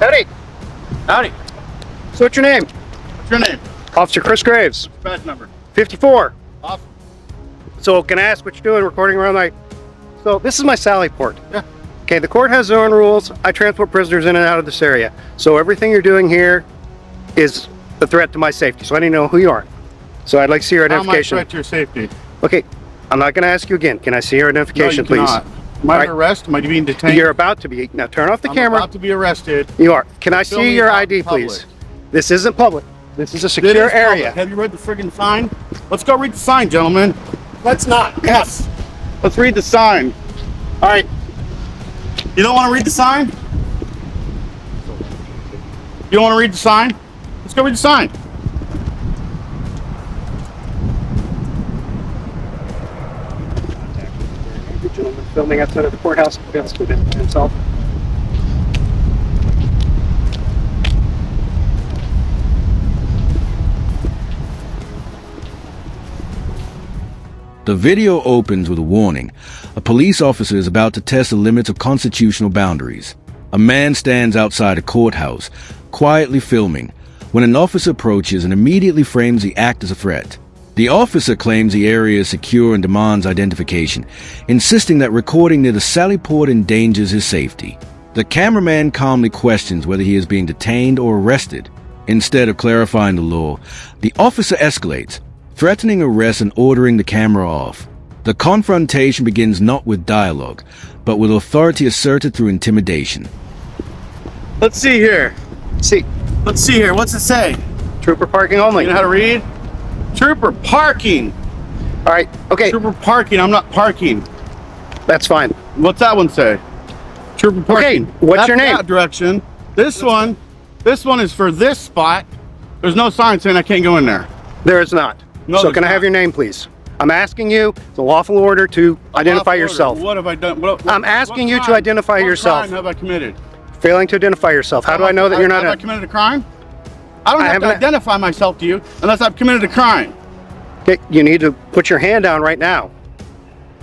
Howdy. Howdy. So what's your name? What's your name? Officer Chris Graves. Badge number. 54. Awesome. So can I ask what you're doing recording around my... So this is my Sally Port. Yeah. Okay, the court has their own rules. I transport prisoners in and out of this area. So everything you're doing here is a threat to my safety. So I need to know who you are. So I'd like to see your identification. How am I a threat to your safety? Okay, I'm not going to ask you again. Can I see your identification, No, you please? cannot. Am I under arrest? Am I being detained? You're about to be. Now turn off the camera. I'm about to be arrested. You are. Can I Film see me your out ID, in public. please? This isn't public. This is a It secure is area. public. Have you read the friggin' sign? Let's go read the sign, gentlemen. Let's not. Yes. Let's read the sign. All right. You don't want to read the sign? You don't want to read the sign? Let's go read the sign. The gentleman filming outside of the courthouse fails to identify himself. The video opens with a warning. A police officer is about to test the limits of constitutional boundaries. A man stands outside a courthouse, quietly filming, when an officer approaches and immediately frames the act as a threat. The officer claims the area is secure and demands identification, insisting that recording near the Sally Port endangers his safety. The cameraman calmly questions whether he is being detained or arrested. Instead of clarifying the law, the officer escalates, threatening arrest and ordering the camera off. The confrontation begins not with dialogue, but with authority asserted through intimidation. Let's see here. See, Let's see here. What's it say? trooper parking only. You know how to read? Trooper parking. All right. Okay, Trooper parking. I'm not parking. that's fine. What's that one say? Trooper parking. what's That's your name? That direction. This one is for this spot. There's no sign saying I can't go in there. There is not. No, so there's can I have not. your name, please? I'm asking you. It's a lawful order to identify Lawful yourself. order. What have I done? I'm asking what you to crime? identify yourself. What crime have I committed? Failing to identify yourself. How do I know that you're not Have I a... committed a crime? I don't I have to haven't- identify myself to you unless I've committed a crime. Okay, you need to put your hand down right now.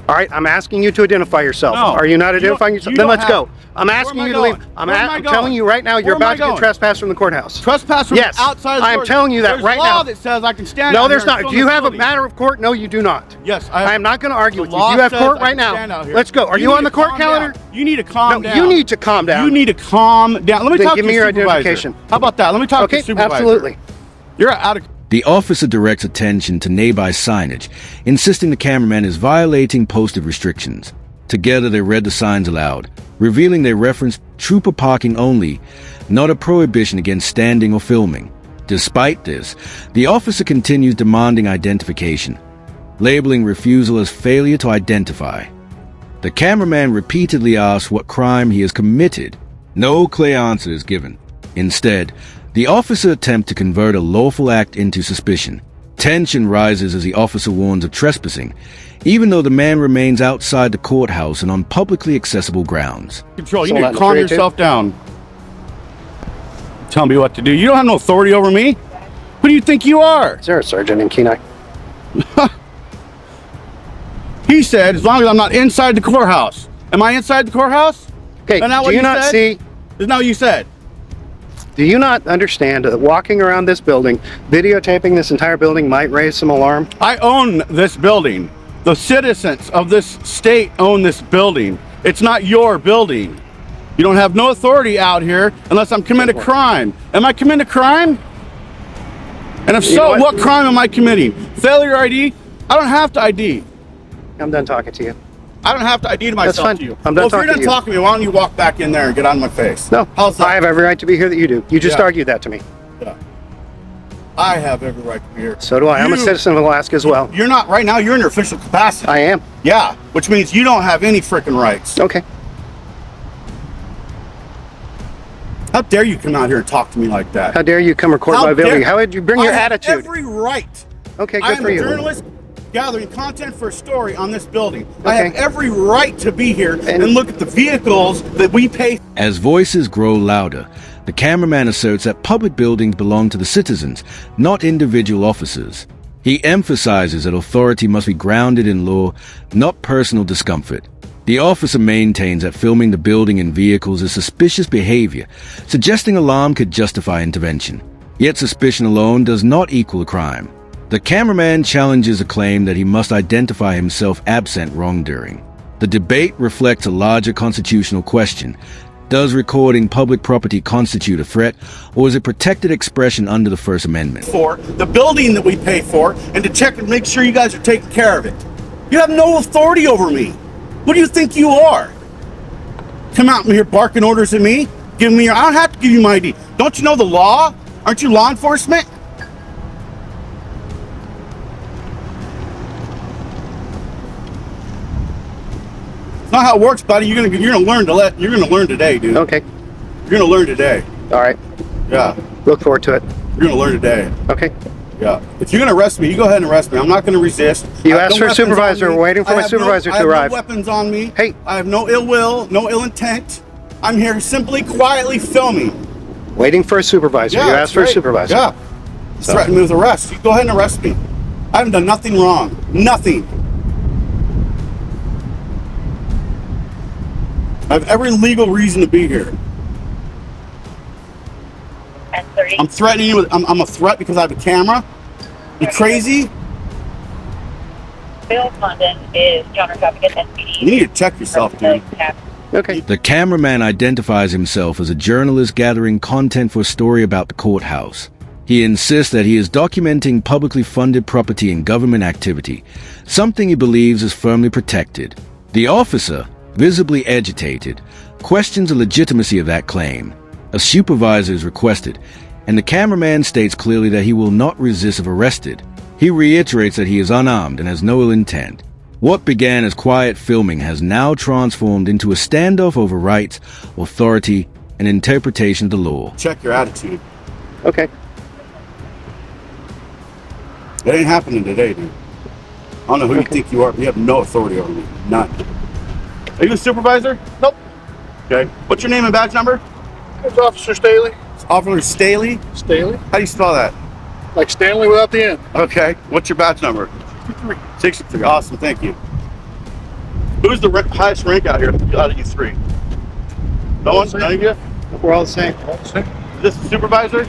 All right, I'm asking you to identify yourself. No. Are you not You identifying don't- yourself? you Then don't let's have- go. I'm Where asking am I you to leave. going? I'm Where am I telling going? you right now, you're Where am I about to get going? trespassed from the courthouse. Trespass from Yes, outside the I'm door. telling you that There's right law now. that says I can stand No, out there's here and not. film Do you this have a building. matter of court? No, you do not. Yes, I am not going to argue with you. law You have says court I right can now. stand out here. Let's go. Are you need on the to court calm calendar? down. You need to calm No, down. you need to calm down. You need to calm down. Let me Then talk give to me your supervisor. identification. How about that? Let me talk to Okay, the supervisor. absolutely. You're out of... The officer directs attention to nearby signage, insisting the cameraman is violating posted restrictions. Together they read the signs aloud, revealing they referenced trooper parking only, not a prohibition against standing or filming. Despite this, the officer continues demanding identification, labeling refusal as failure to identify. The cameraman repeatedly asks what crime he has committed. No clear answer is given. Instead, the officer attempts to convert a lawful act into suspicion. Tension rises as the officer warns of trespassing, even though the man remains outside the courthouse and on publicly accessible grounds. Control. You So need that to calm 382? yourself down. Tell me what to do. You don't have no authority over me. Who do you think you are? Is there a sergeant in Kenai? He said, as long as I'm not inside the courthouse. Am I inside the courthouse? Okay, Isn't that do what you not said? see... Isn't that what you said? Do you not understand that walking around this building, videotaping this entire building might raise some alarm? I own this building. The citizens of this state own this building. It's not your building. You don't have no authority out here unless I'm committing a crime. Am I committing a crime? And if You know so, what? what crime am I committing? Failure ID? I don't have to ID. I'm done talking to you. I don't have to ID to myself fine. to you. I'm done Well, if you're talking done to you. talking to me, why don't you walk back in there and get out of my face? No, How's that? I have every right to be here that you do. You just Yeah. argued that to me. Yeah. I have every right to be here. So do I. I'm a You- citizen of Alaska as well. You're not, right now, you're in your official capacity. I am. Yeah, which means you don't have any freaking rights. Okay. How dare you come out here and talk to me like that? How dare you come record my video? How would you bring your I have attitude? every right. Okay, I good am for a you. journalist gathering content for a story on this building. I have Okay. every right to be here And- and look at the vehicles that we pay. As voices grow louder, the cameraman asserts that public buildings belong to the citizens, not individual officers. He emphasizes that authority must be grounded in law, not personal discomfort. The officer maintains that filming the building and vehicles is suspicious behavior, suggesting alarm could justify intervention. Yet suspicion alone does not equal a crime. The cameraman challenges a claim that he must identify himself absent wrongdoing. The debate reflects a larger constitutional question. Does recording public property constitute a threat, or is it protected expression under the First Amendment? For the building that we pay for, and to check and make sure you guys are taking care of it. You have no authority over me. What do you think you are? Come out here barking orders at me? Give me I don't have to give you my ID. Don't you know the law? Aren't you law enforcement? It's not how it works, buddy. You're gonna learn today, dude. Okay. You're gonna learn today. All right. Yeah. Look forward to it. You're gonna learn today. Okay. Yeah. If you're gonna arrest me, you go ahead and arrest me. I'm not gonna resist. You asked for a supervisor. We're waiting for my supervisor to arrive. I have no weapons on me. Hey. I have no ill will, no ill intent. I'm here simply quietly filming. Waiting for a supervisor. Yeah, You that's asked for a right. supervisor. Yeah. So- Threaten me with arrest. You go ahead and arrest me. I haven't done nothing wrong. Nothing. I have every legal reason to be here. I'm threatening you with, I'm a threat because I have a camera? You crazy? Bill Condon is counter traffic at SPD. You need to check yourself, dude. Okay. The cameraman identifies himself as a journalist gathering content for a story about the courthouse. He insists that he is documenting publicly funded property and government activity, something he believes is firmly protected. The officer, visibly agitated, questions the legitimacy of that claim. A supervisor is requested, and the cameraman states clearly that he will not resist if arrested. He reiterates that he is unarmed and has no ill intent. What began as quiet filming has now transformed into a standoff over rights, authority, and interpretation of the law. Check your attitude. Okay. It ain't happening today, dude. I don't know who you think you are, but you have no authority over me. None. Are you a supervisor? Nope. Okay. What's your name and badge number? It's Officer Staley. It's Officer Staley. Staley. How do you spell that? Like Stanley without the N. Okay. What's your badge number? 63. 63. Awesome. Thank you. Who's the highest rank out here out of you three? No one? None of you? We're all the same. Is this the supervisor?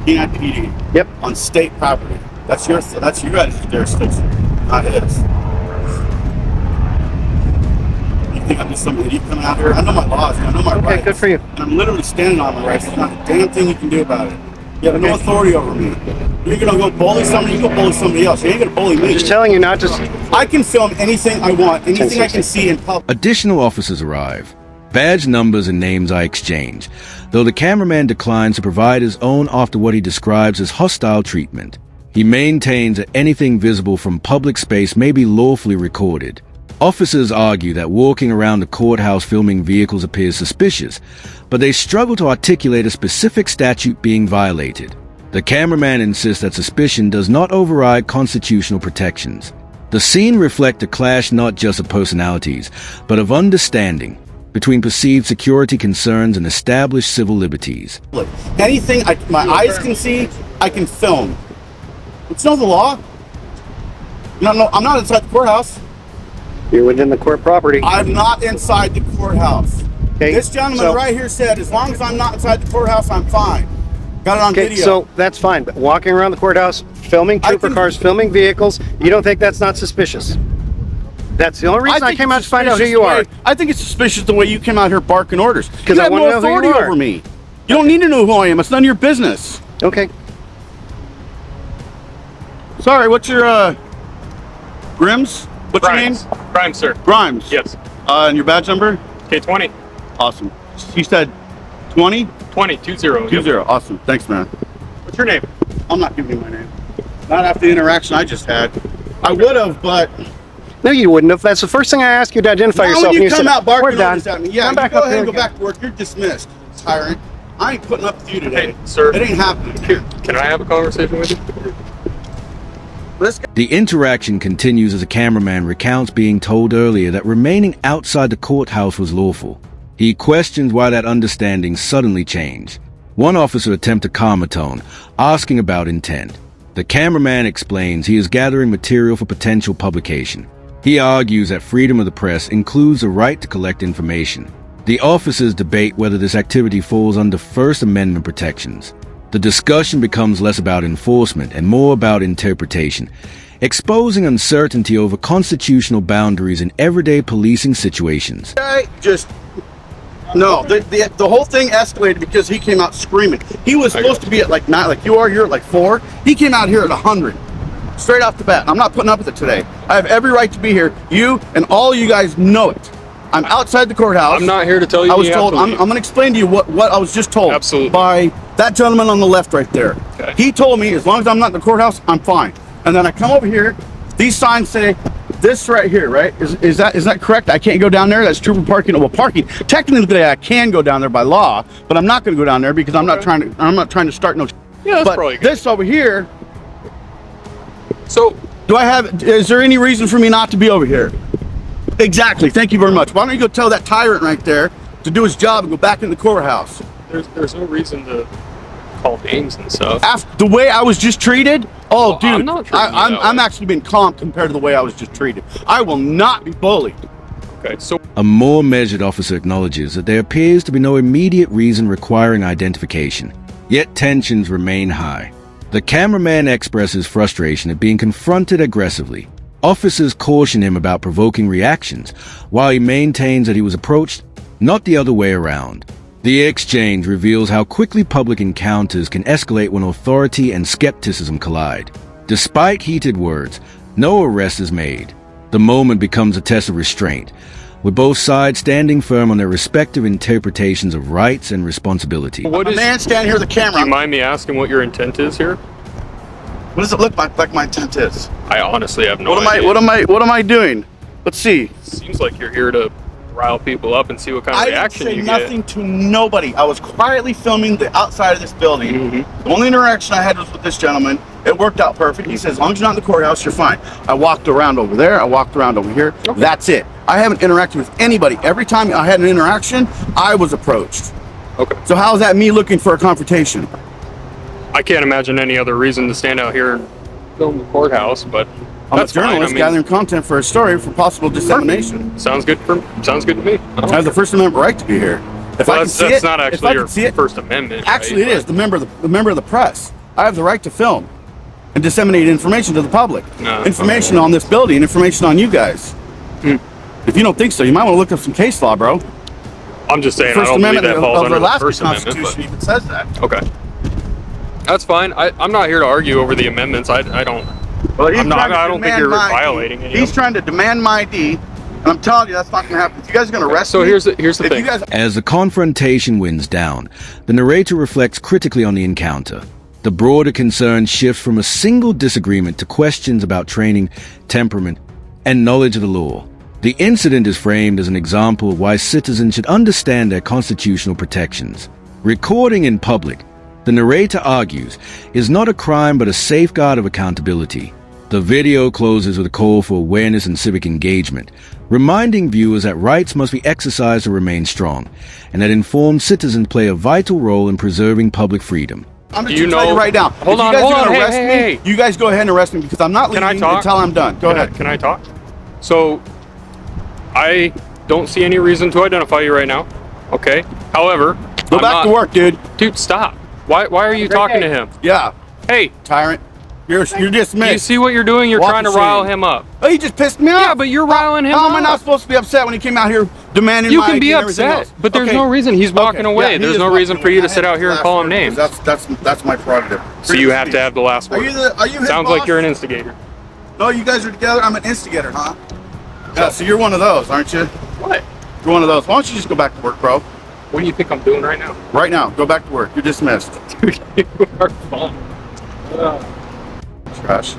Kenai PD. Yep. On state property. That's your guys' jurisdiction, not his. You think I'm just some idiot coming out here? I know my laws, I know my rights. Okay, good for you. And I'm literally standing on my rights. There's not a damn thing you can do about it. You have no authority over me. You're gonna go bully somebody, you go bully somebody else. You ain't gonna bully me. Just telling you not to. I can film anything I want, anything I can see in public. Additional officers arrive. Badge numbers and names are exchanged, though the cameraman declines to provide his own after what he describes as hostile treatment. He maintains that anything visible from public space may be lawfully recorded. Officers argue that walking around the courthouse filming vehicles appears suspicious, but they struggle to articulate a specific statute being violated. The cameraman insists that suspicion does not override constitutional protections. The scene reflects a clash not just of personalities, but of understanding between perceived security concerns and established civil liberties. Anything my eyes can see, I can film. It's not the law. No, I'm not inside the courthouse. You're within the court property. I'm not inside the courthouse. Okay, This gentleman so- right here said, as long as I'm not inside the courthouse, I'm fine. Got it on Okay, video. so that's fine, but walking around the courthouse, filming trooper cars, filming vehicles, you don't think that's not suspicious? That's the only reason I think came it's out to find out who suspicious you the are. way- I think it's suspicious the way you came out here barking orders. 'Cause You I have wanna no know who you authority are. over me. You don't need to know who I am. It's none of your business. Okay. Sorry, what's your, Grims? What's Grimes. your name? Grimes, sir. Grimes. Yes. And your badge number? K20. Awesome. You said 20? 20. 20. 20. Awesome. Thanks, man. What's your name? I'm not giving you my name. Not after the interaction I just had. I would have, but No, you wouldn't have. That's the first thing I ask you to identify why yourself. would and you come said, out barking "We're done." orders at me? Yeah, Come you back go up ahead and here go again. back to work. You're dismissed, tyrant. I ain't putting up with you today. Hey, sir. It ain't happening. Can I have a conversation with you? The interaction continues as a cameraman recounts being told earlier that remaining outside the courthouse was lawful. He questions why that understanding suddenly changed. One officer attempts to calm a tone, asking about intent. The cameraman explains he is gathering material for potential publication. He argues that freedom of the press includes the right to collect information. The officers debate whether this activity falls under First Amendment protections. The discussion becomes less about enforcement and more about interpretation, exposing uncertainty over constitutional boundaries in everyday policing situations. No, the whole thing escalated because he came out screaming. He was supposed to be at like 9, like you are here at like 4. He came out here at 100, straight off the bat. I'm not putting up with it today. I have every right to be here. You and all you guys know it. I'm outside the courthouse. I'm not here to tell you. I was told. I'm going to explain to you what I was just told. Absolutely. By that gentleman on the left right there. Okay. He told me as long as I'm not in the courthouse, I'm fine. And then I come over here. These signs say this right here, right? Is that correct? I can't go down there. That's trooper parking. Well, parking. Technically, I can go down there by law, but I'm not going to go down there because I'm not trying to start no. Yeah, that's but probably good. This over here. So, Is there any reason for me not to be over here? Exactly. Thank you very much. Why don't you go tell that tyrant right there to do his job and go back in the courthouse? there's no reason to call names and stuff. After the way I was just treated, Well, dude, I'm not treating you that I'm way. actually being calm compared to the way I was just treated. I will not be bullied. Okay, so A more measured officer acknowledges that there appears to be no immediate reason requiring identification, yet tensions remain high. The cameraman expresses frustration at being confronted aggressively. Officers caution him about provoking reactions, while he maintains that he was approached, not the other way around. The exchange reveals how quickly public encounters can escalate when authority and skepticism collide. Despite heated words, no arrest is made. The moment becomes a test of restraint, with both sides standing firm on their respective interpretations of rights and responsibility. what A is? man standing here with a Do you camera. mind me asking what your intent is here? What does it look like my intent is? I honestly have no What idea. am I doing? Let's see. Seems like you're here to rile people up and see what kind of I didn't reaction say you nothing to nobody. I was quietly filming the outside of this building. Mm-hmm. The only interaction I had was with this gentleman. It worked out perfect. He said, as long as you're not in the courthouse, you're fine. I walked around over there. I walked around over here. Okay. That's it. I haven't interacted with anybody. Every time I had an interaction, I was approached. get. Okay. So how is that me looking for a confrontation? I can't imagine any other reason to stand out here and film the courthouse, but I'm that's a journalist fine. I mean, gathering content for a story for possible dissemination. sounds good to me. I have the First Amendment right to be here. If Well, I can that's see that's it, not if actually I your can see it, First Amendment. actually right? it is the member of the press. I have the right to film and disseminate information to the public. No. Information on this building, information on you guys. If you don't think so, you might want to look up some case law, bro. I'm just saying, I First don't believe Amendment that falls of under the the Alaska First Amendment. Constitution even says that. But, okay, that's fine. I'm not here to argue over the amendments. I don't. Well, he's I'm not- trying to I don't think demand you're my ID. violating any of He's them. trying to demand my ID, and I'm telling you that's not going to happen. If you guys are going to arrest So me, here's the if thing. you guys As the confrontation winds down, the narrator reflects critically on the encounter. The broader concern shifts from a single disagreement to questions about training, temperament, and knowledge of the law. The incident is framed as an example of why citizens should understand their constitutional protections. Recording in public, the narrator argues, is not a crime but a safeguard of accountability. The video closes with a call for awareness and civic engagement, reminding viewers that rights must be exercised to remain strong, and that informed citizens play a vital role in preserving public freedom. I'm just You going to tell you know- right now. Hold if on, you guys hold are on. going to Hey, arrest hey, me, hey. you guys go ahead and arrest me because I'm not Can I leaving talk? until I'm done. Go ahead. Can I talk? So, I don't see any reason to identify you right now. Okay. However, Go back to work, dude. Dude, stop. Why are you talking to him? Yeah, Hey, tyrant. You're do you dismissed. see what you're doing? You're Walk trying to the rile scene. him up. Oh, he just pissed me off. Yeah, but you're riling him How am I up. not supposed to be upset when he came out here demanding You my can ID be and everything upset, else? but there's Okay. no reason. He's walking Okay, away. yeah, he There's is no walking reason for away. you to I sit have out here the and call him last names. word, 'cause That's my prerogative. So you have to have the last Are word. you his Sounds boss? like you're an instigator. No, you guys are together. I'm an instigator, huh? Yeah, so you're one of those, aren't you? What? You're one of those. Why don't you just go back to work, bro? What do you think I'm doing right now? Right now, go back to work. You're dismissed. Dude, you are fun. Trash.